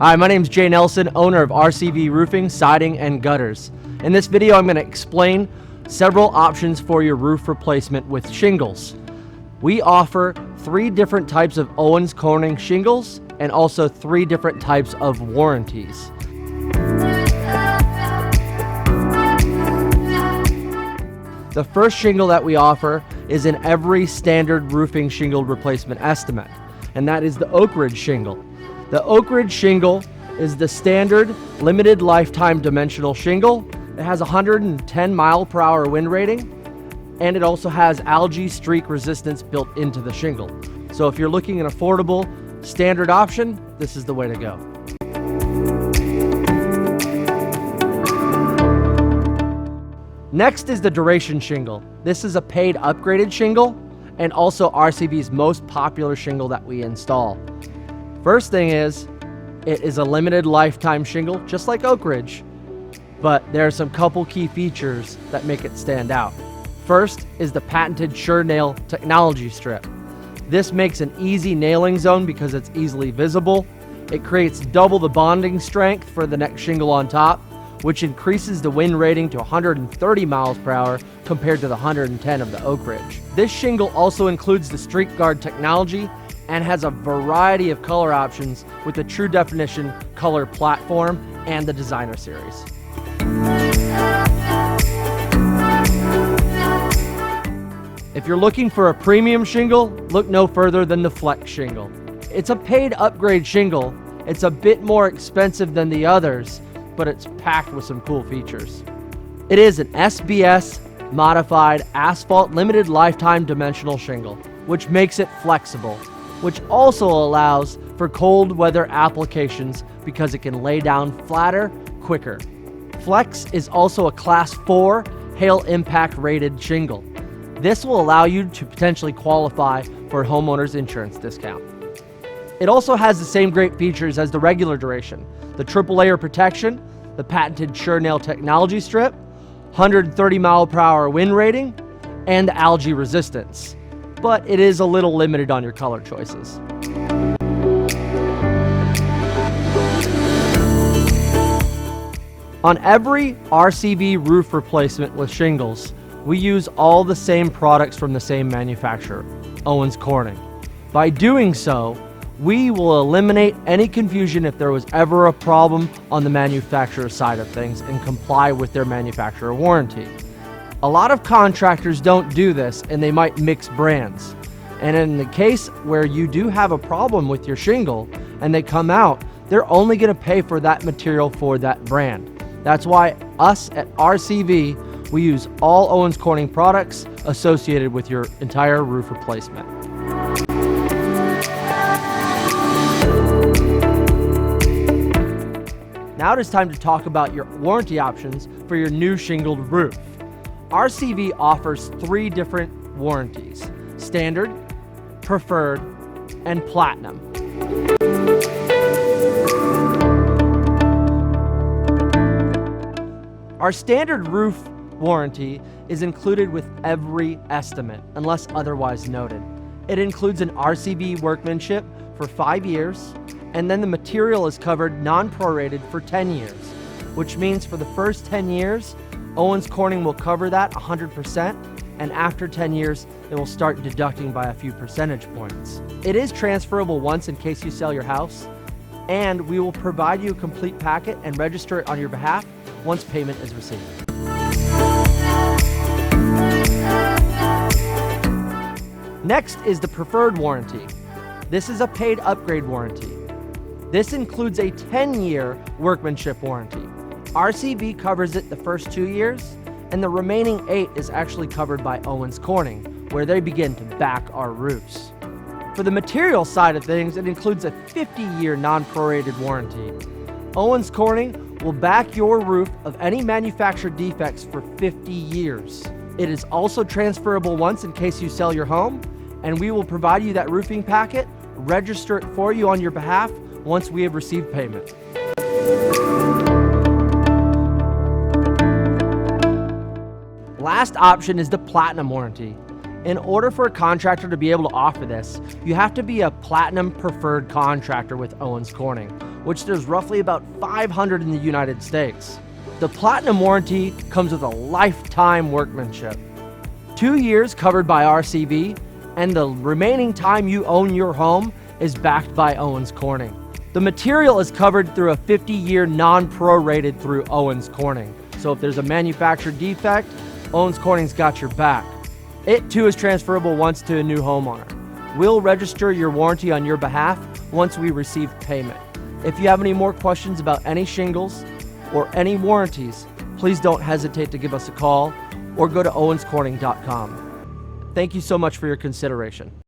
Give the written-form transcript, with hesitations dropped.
Hi, my name is Jay Nelson, owner of RCV Roofing, Siding, and Gutters. In this video, I'm going to explain several options for your roof replacement with shingles. We offer 3 different types of OwensCorning shingles and also 3 different types of warranties. The first shingle that we offer is in every standard roofing shingle replacement estimate, and that is the Oakridge shingle. The Oakridge shingle is the standard limited lifetime dimensional shingle. It has 110 mile/hour wind rating, and it also has algae streak resistance built into the shingle. So if you're looking at an affordable standard option, this is the way to go. Next is the duration shingle. This is a paid upgraded shingle and also RCV's most popular shingle that we install. First thing is, it is a limited lifetime shingle, just like Oakridge, but there are some couple key features that make it stand out. First is the patented Sure Nail technology strip. This makes an easy nailing zone because it's easily visible. It creates double the bonding strength for the next shingle on top, which increases the wind rating to 130 miles per hour compared to the 110 of the Oakridge. This shingle also includes the Streak Guard technology and has a variety of color options with the True Definition color platform and the Designer series. If you're looking for a premium shingle, look no further than the Flex shingle. It's a paid upgrade shingle. It's a bit more expensive than the others, but it's packed with some cool features. It is an SBS modified asphalt limited lifetime dimensional shingle, which makes it flexible, which also allows for cold weather applications because it can lay down flatter quicker. Flex is also a Class 4 hail impact rated shingle. This will allow you to potentially qualify for a homeowner's insurance discount. It also has the same great features as the regular duration: the triple layer protection, the patented Sure Nail technology strip, 130 mile/hour wind rating, and the algae resistance. But it is a little limited on your color choices. On every RCV roof replacement with shingles, we use all the same products from the same manufacturer, OwensCorning. By doing so, we will eliminate any confusion if there was ever a problem on the manufacturer side of things and comply with their manufacturer warranty. A lot of contractors don't do this, and they might mix brands. And in the case where you do have a problem with your shingle and they come out, they're only going to pay for that material for that brand. That's why us at RCV, we use all OwensCorning products associated with your entire roof replacement. Now it is time to talk about your warranty options for your new shingled roof. RCV offers 3 different warranties: standard, preferred, and platinum. Our standard roof warranty is included with every estimate, unless otherwise noted. It includes an RCV workmanship for 5 years, and then the material is covered non-prorated for 10 years, which means for the first 10 years, OwensCorning will cover that 100%, and after 10 years, it will start deducting by a few percentage points. It is transferable once in case you sell your house, and we will provide you a complete packet and register it on your behalf once payment is received. Next is the preferred warranty. This is a paid upgrade warranty. This includes a 10-year workmanship warranty. RCV covers it the first 2 years, and the remaining 8 is actually covered by OwensCorning, where they begin to back our roofs. For the material side of things, it includes a 50-year non-prorated warranty. OwensCorning will back your roof of any manufacturer defects for 50 years. It is also transferable once in case you sell your home, and we will provide you that roofing packet, register it for you on your behalf once we have received payment. Last option is the platinum warranty. In order for a contractor to be able to offer this, you have to be a platinum preferred contractor with OwensCorning, which there's roughly about 500 in the United States. The Platinum warranty comes with a lifetime workmanship. 2 years covered by RCV, and the remaining time you own your home is backed by OwensCorning. The material is covered through a 50-year non-prorated through OwensCorning. So if there's a manufacturer defect, OwensCorning's got your back. It too is transferable once to a new homeowner. We'll register your warranty on your behalf once we receive payment. If you have any more questions about any shingles or any warranties, please don't hesitate to give us a call or go to OwensCorning.com. Thank you so much for your consideration.